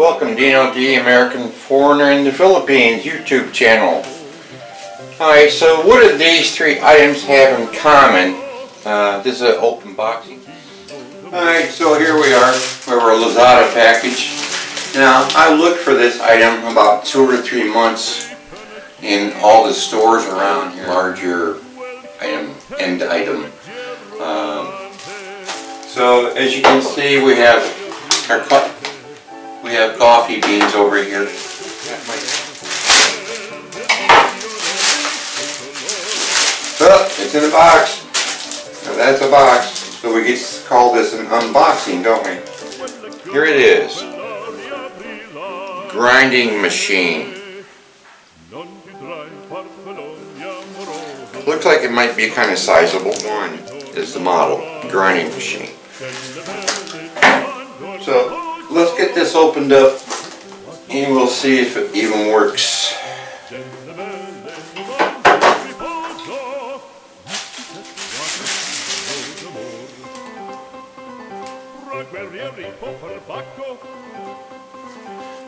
Welcome Dino, the American Foreigner in the Philippines YouTube channel. Alright, so what do these three items have in common? This is an open boxing. Alright, so here we are. We have our Lazada package. Now, I looked for this item about 2 or 3 months in all the stores around here. Larger item, end item. So as you can see, we have our coffee beans over here. Oh, it's in a box. Now that's a box. So we get to call this an unboxing, don't we? Here it is. Grinding machine. Looks like it might be kind of sizable. One is the model, grinding machine. So let's get this opened up and we'll see if it even works.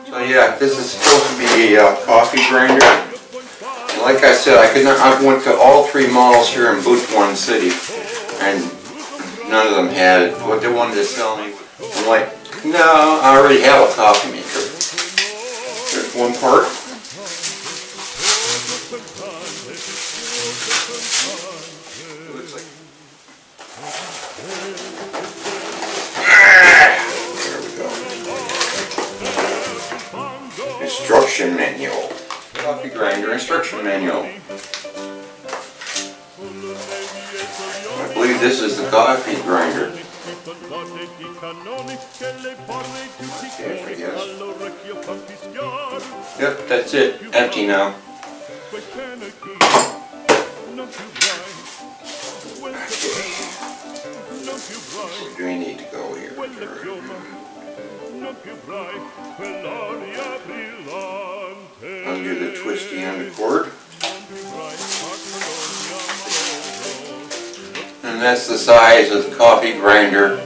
So yeah, this is supposed to be a coffee grinder. And like I said, I went to all 3 malls here in Butuan City, and none of them had it. What they wanted to sell me, I'm like, no, I already have a coffee maker. There's one part. It looks like. There we go. Instruction manual. Coffee grinder instruction manual. I believe this is the coffee grinder. Okay, yes. Yep, that's it. Empty now. Okay. Where do we need to go here? Undo the twisty on the cord. And that's the size of the coffee grinder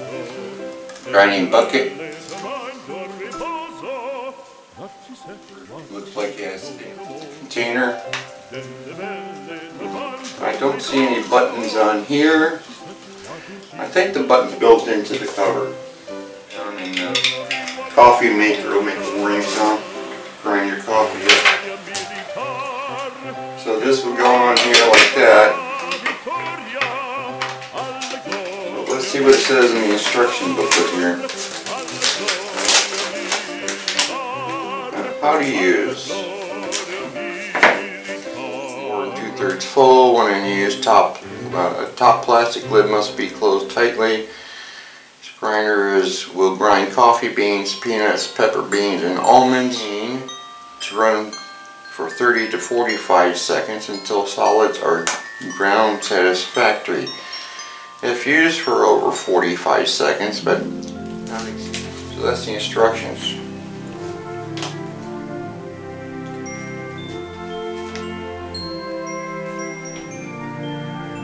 grinding bucket. Looks like it has a container. I don't see any buttons on here. I think the button's built into the cover. Down in the coffee maker will make a ring sound. Grind your coffee up. So this will go on here like that. So let's see what it says in the instruction booklet here. How to use. More than 2/3 full. When in use, a top plastic lid must be closed tightly. This grinder will grind coffee beans, peanuts, pepper beans, and almonds. To run for 30 to 45 seconds until solids are ground satisfactory. If used for over 45 seconds, but so that's the instructions.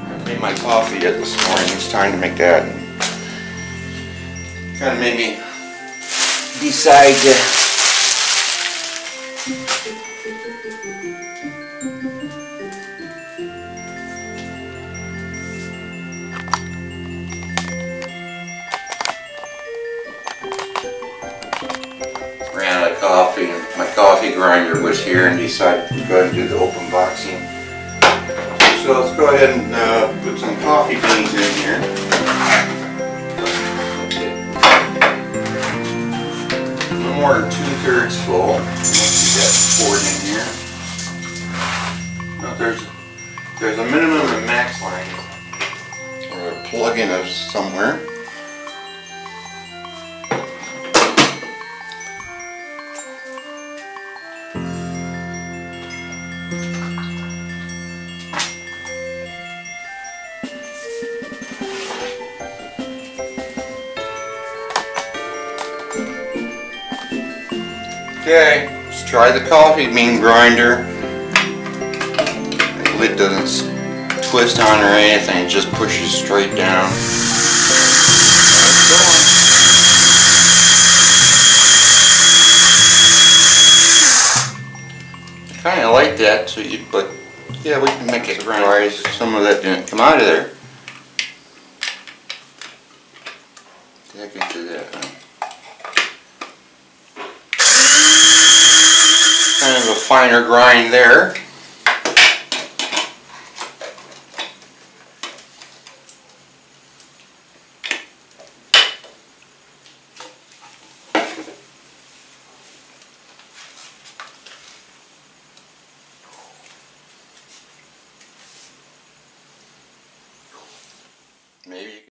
I made my coffee yet this morning. It's time to make that. Kind of made me decide to ran out of coffee, and my coffee grinder was here, and decided to go ahead and do the open boxing. So let's go ahead and put some coffee beans in here. No more than 2/3 full. Let's get that poured in here. Now there's a minimum and max line, or a plug-in of somewhere. Okay, let's try the coffee bean grinder. The lid doesn't twist on or anything, it just pushes straight down. kind of like that, so but yeah, we can make it grind. Some of that didn't come out of there. I can do that. Kind of a finer grind there.